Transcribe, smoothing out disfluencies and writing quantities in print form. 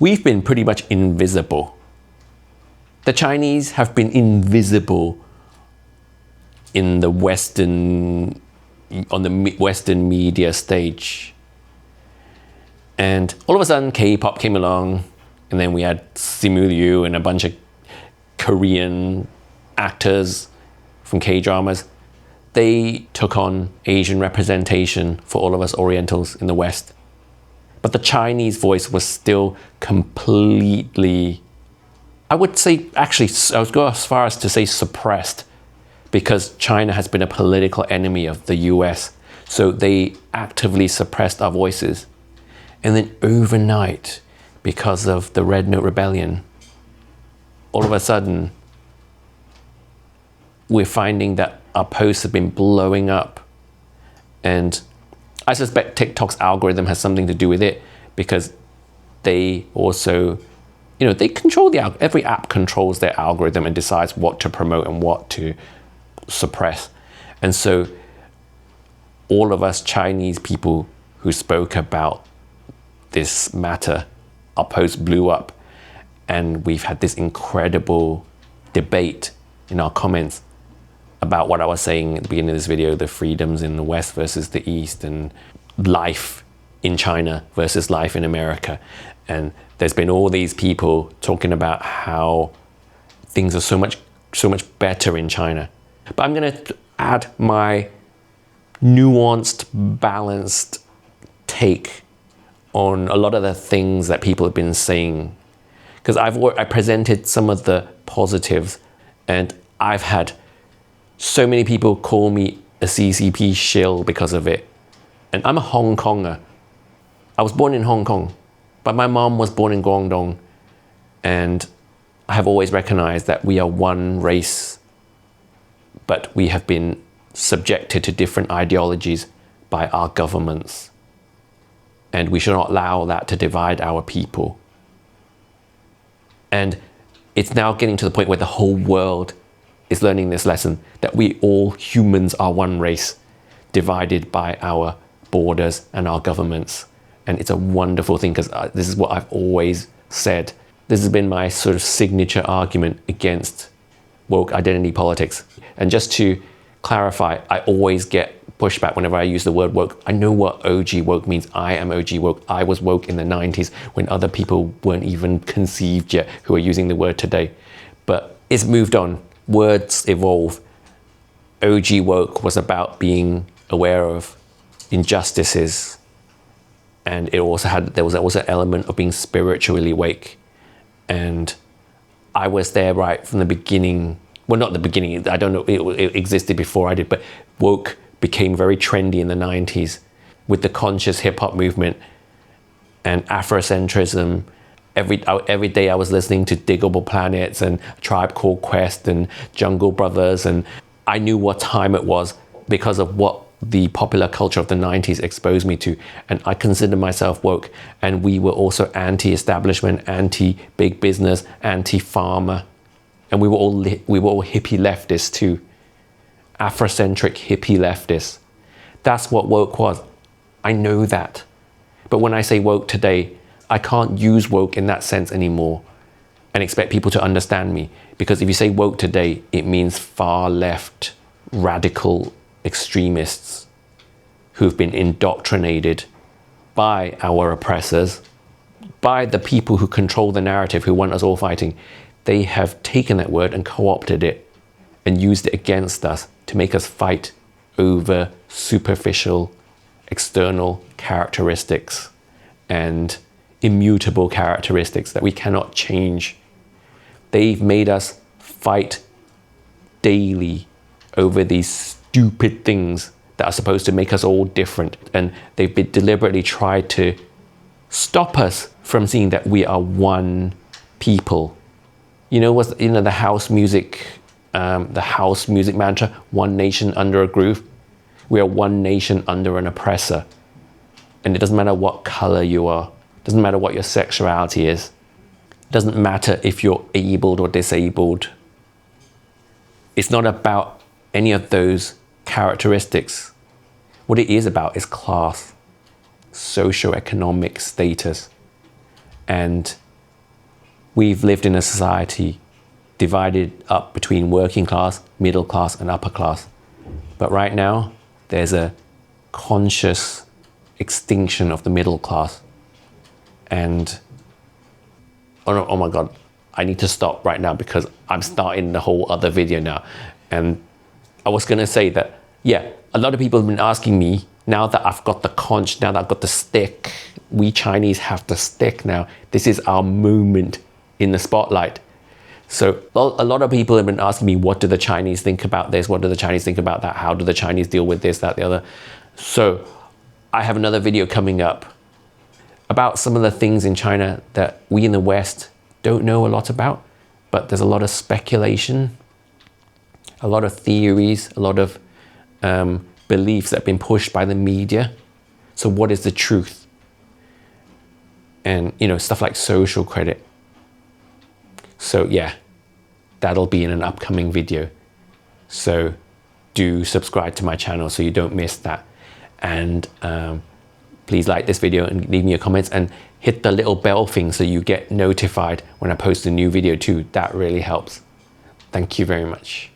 we've been pretty much invisible. The Chinese have been invisible on the Western media stage. And all of a sudden, K-pop came along, and then we had Simu Liu and a bunch of Korean actors from K-dramas. They took on Asian representation for all of us Orientals in the West. But the Chinese voice was still completely, I would say, actually, I would go as far as to say suppressed, because China has been a political enemy of the US. So they actively suppressed our voices. And then overnight, because of the Red Note Rebellion, all of a sudden, we're finding that our posts have been blowing up. And I suspect TikTok's algorithm has something to do with it, because they also, they control every app controls their algorithm and decides what to promote and what to suppress. And so all of us Chinese people who spoke about this matter, our post blew up, and we've had this incredible debate in our comments about what I was saying at the beginning of this video, the freedoms in the West versus the East, and life in China versus life in America. And there's been all these people talking about how things are so much better in China. But I'm going to add my nuanced, balanced take on a lot of the things that people have been saying. Because I presented some of the positives, and I've had so many people call me a CCP shill because of it. And I'm a Hong Konger. I was born in Hong Kong, but my mom was born in Guangdong. And I have always recognized that we are one race, but we have been subjected to different ideologies by our governments. And we should not allow that to divide our people. And it's now getting to the point where the whole world is learning this lesson, that we all humans are one race, divided by our borders and our governments. And it's a wonderful thing, because this is what I've always said. This has been my sort of signature argument against woke identity politics. And just to clarify, I always get pushback whenever I use the word woke. I know what OG woke means. I am OG woke. I was woke in the 90s when other people weren't even conceived yet who are using the word today. But it's moved on. Words evolve. OG woke was about being aware of injustices, and there was also an element of being spiritually awake. And I was there right from the beginning. Well, not the beginning. I don't know. It existed before I did, but woke became very trendy in the 90s with the conscious hip-hop movement and Afrocentrism. Every day I was listening to Diggable Planets and Tribe Called Quest and Jungle Brothers, and I knew what time it was because of what the popular culture of the 90s exposed me to. And I consider myself woke. And we were also anti-establishment, anti-big business, anti-pharma. And we were all hippie leftists too. Afrocentric hippie leftists. That's what woke was. I know that. But when I say woke today, I can't use woke in that sense anymore and expect people to understand me. Because if you say woke today, it means far left, radical extremists who've been indoctrinated by our oppressors, by the people who control the narrative, who want us all fighting. They have taken that word and co-opted it and used it against us to make us fight over superficial, external characteristics and immutable characteristics that we cannot change. They've made us fight daily over these stupid things that are supposed to make us all different. And they've deliberately tried to stop us from seeing that we are one people. The house music mantra, one nation under a groove. We are one nation under an oppressor. And it doesn't matter what color you are. It doesn't matter what your sexuality is. It doesn't matter if you're abled or disabled. It's not about any of those characteristics. What it is about is class, socioeconomic status, and we've lived in a society divided up between working class, middle class, and upper class. But right now, there's a conscious extinction of the middle class. And oh my God, I need to stop right now because I'm starting the whole other video now. And I was gonna say that, yeah, a lot of people have been asking me, now that I've got the conch, now that I've got the stick, we Chinese have the stick now. This is our moment in the spotlight. So a lot of people have been asking me, what do the Chinese think about this? What do the Chinese think about that? How do the Chinese deal with this, that, the other? So I have another video coming up about some of the things in China that we in the West don't know a lot about, but there's a lot of speculation, a lot of theories, a lot of beliefs that have been pushed by the media. So what is the truth? And, you know, stuff like social credit. So yeah, that'll be in an upcoming video. So do subscribe to my channel so you don't miss that. And please like this video and leave me your comments and hit the little bell thing so you get notified when I post a new video too. That really helps. Thank you very much.